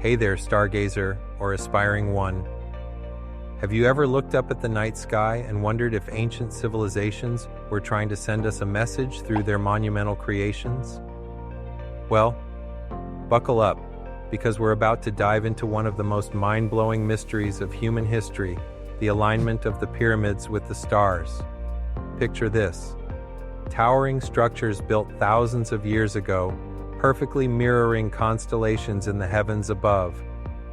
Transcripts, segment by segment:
Hey there, stargazer or aspiring one. Have you ever looked up at the night sky and wondered if ancient civilizations were trying to send us a message through their monumental creations? Well, buckle up, because we're about to dive into one of the most mind-blowing mysteries of human history, the alignment of the pyramids with the stars. Picture this: towering structures built thousands of years ago, perfectly mirroring constellations in the heavens above.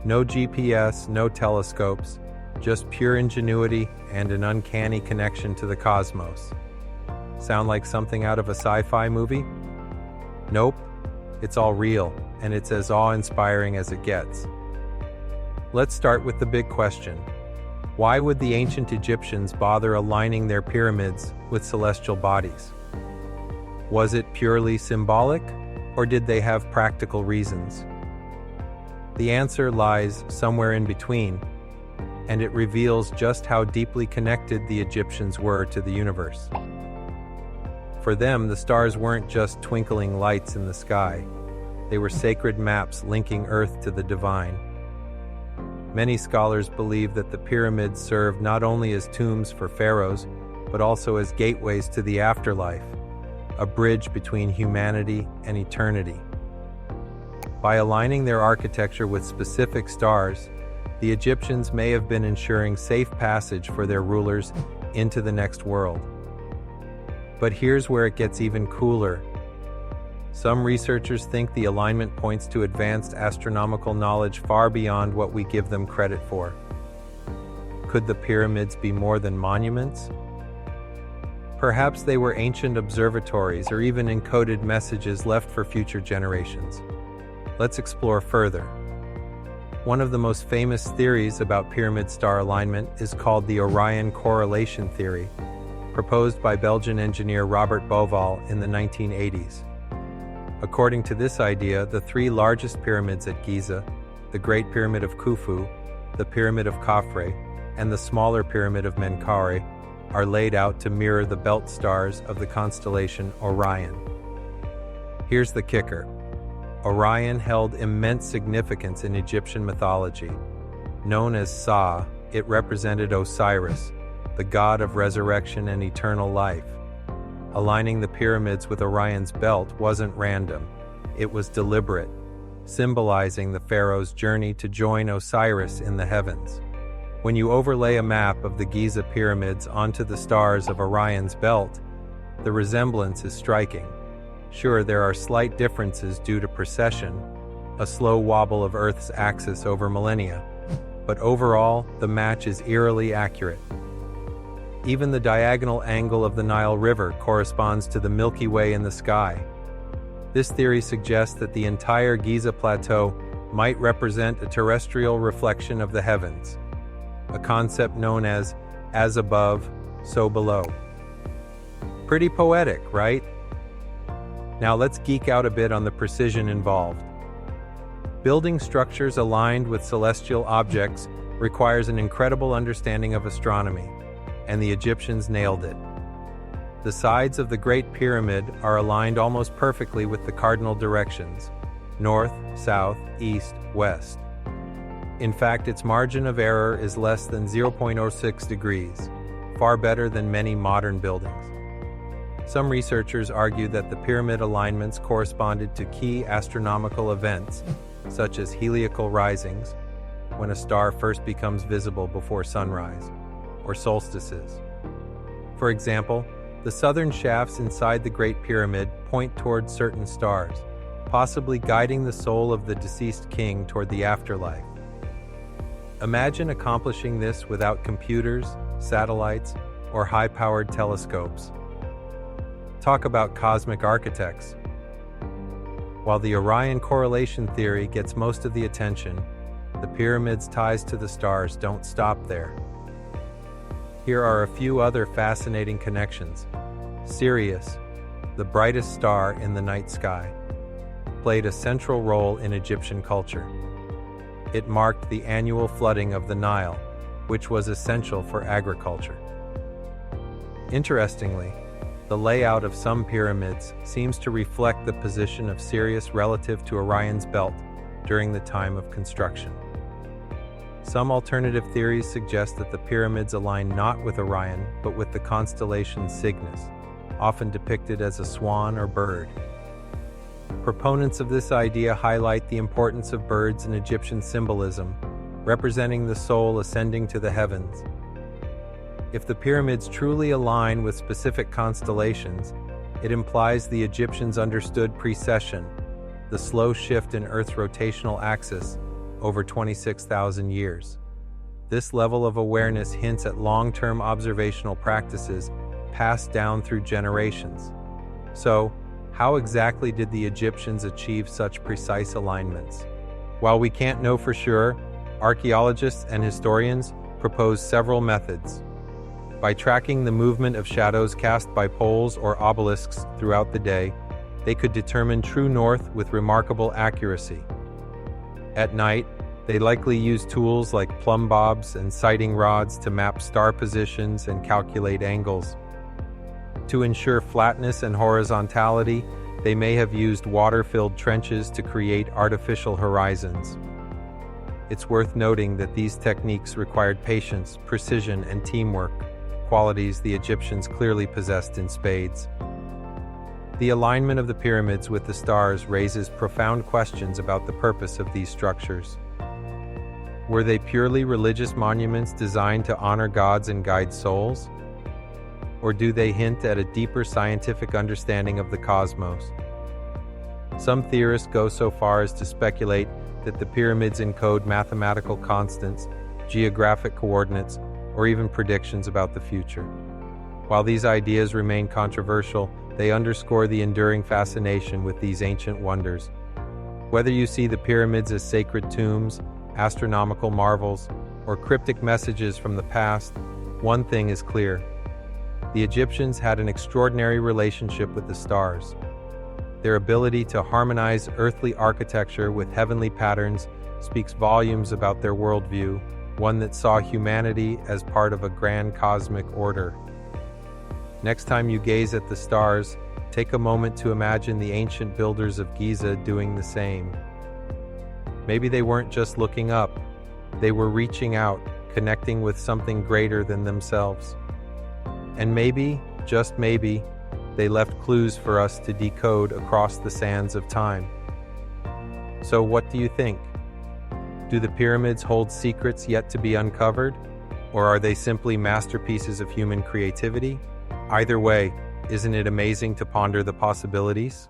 No GPS, no telescopes, just pure ingenuity and an uncanny connection to the cosmos. Sound like something out of a sci-fi movie? Nope, it's all real, and it's as awe-inspiring as it gets. Let's start with the big question. Why would the ancient Egyptians bother aligning their pyramids with celestial bodies? Was it purely symbolic, or did they have practical reasons? The answer lies somewhere in between, and it reveals just how deeply connected the Egyptians were to the universe. For them, the stars weren't just twinkling lights in the sky. They were sacred maps linking Earth to the divine. Many scholars believe that the pyramids served not only as tombs for pharaohs, but also as gateways to the afterlife, a bridge between humanity and eternity. By aligning their architecture with specific stars, the Egyptians may have been ensuring safe passage for their rulers into the next world. But here's where it gets even cooler. Some researchers think the alignment points to advanced astronomical knowledge far beyond what we give them credit for. Could the pyramids be more than monuments? Perhaps they were ancient observatories or even encoded messages left for future generations. Let's explore further. One of the most famous theories about pyramid star alignment is called the Orion correlation theory, proposed by Belgian engineer Robert Bouval in the 1980s. According to this idea, the three largest pyramids at Giza, the Great Pyramid of Khufu, the Pyramid of Khafre, and the smaller Pyramid of Menkaure, are laid out to mirror the belt stars of the constellation Orion. Here's the kicker. Orion held immense significance in Egyptian mythology. Known as Sa, it represented Osiris, the god of resurrection and eternal life. Aligning the pyramids with Orion's belt wasn't random. It was deliberate, symbolizing the pharaoh's journey to join Osiris in the heavens. When you overlay a map of the Giza pyramids onto the stars of Orion's belt, the resemblance is striking. Sure, there are slight differences due to precession, a slow wobble of Earth's axis over millennia, but overall, the match is eerily accurate. Even the diagonal angle of the Nile River corresponds to the Milky Way in the sky. This theory suggests that the entire Giza plateau might represent a terrestrial reflection of the heavens, a concept known as above, so below. Pretty poetic, right? Now let's geek out a bit on the precision involved. Building structures aligned with celestial objects requires an incredible understanding of astronomy, and the Egyptians nailed it. The sides of the Great Pyramid are aligned almost perfectly with the cardinal directions: north, south, east, west. In fact, its margin of error is less than 0.06 degrees, far better than many modern buildings. Some researchers argue that the pyramid alignments corresponded to key astronomical events, such as heliacal risings, when a star first becomes visible before sunrise, or solstices. For example, the southern shafts inside the Great Pyramid point toward certain stars, possibly guiding the soul of the deceased king toward the afterlife. Imagine accomplishing this without computers, satellites, or high-powered telescopes. Talk about cosmic architects. While the Orion correlation theory gets most of the attention, the pyramid's ties to the stars don't stop there. Here are a few other fascinating connections. Sirius, the brightest star in the night sky, played a central role in Egyptian culture. It marked the annual flooding of the Nile, which was essential for agriculture. Interestingly, the layout of some pyramids seems to reflect the position of Sirius relative to Orion's belt during the time of construction. Some alternative theories suggest that the pyramids align not with Orion, but with the constellation Cygnus, often depicted as a swan or bird. Proponents of this idea highlight the importance of birds in Egyptian symbolism, representing the soul ascending to the heavens. If the pyramids truly align with specific constellations, it implies the Egyptians understood precession, the slow shift in Earth's rotational axis, over 26,000 years. This level of awareness hints at long-term observational practices passed down through generations. So, how exactly did the Egyptians achieve such precise alignments? While we can't know for sure, archaeologists and historians propose several methods. By tracking the movement of shadows cast by poles or obelisks throughout the day, they could determine true north with remarkable accuracy. At night, they likely used tools like plumb bobs and sighting rods to map star positions and calculate angles. To ensure flatness and horizontality, they may have used water-filled trenches to create artificial horizons. It's worth noting that these techniques required patience, precision, and teamwork, qualities the Egyptians clearly possessed in spades. The alignment of the pyramids with the stars raises profound questions about the purpose of these structures. Were they purely religious monuments designed to honor gods and guide souls? Or do they hint at a deeper scientific understanding of the cosmos? Some theorists go so far as to speculate that the pyramids encode mathematical constants, geographic coordinates, or even predictions about the future. While these ideas remain controversial, they underscore the enduring fascination with these ancient wonders. Whether you see the pyramids as sacred tombs, astronomical marvels, or cryptic messages from the past, one thing is clear. The Egyptians had an extraordinary relationship with the stars. Their ability to harmonize earthly architecture with heavenly patterns speaks volumes about their worldview, one that saw humanity as part of a grand cosmic order. Next time you gaze at the stars, take a moment to imagine the ancient builders of Giza doing the same. Maybe they weren't just looking up, they were reaching out, connecting with something greater than themselves. And maybe, just maybe, they left clues for us to decode across the sands of time. So what do you think? Do the pyramids hold secrets yet to be uncovered? Or are they simply masterpieces of human creativity? Either way, isn't it amazing to ponder the possibilities?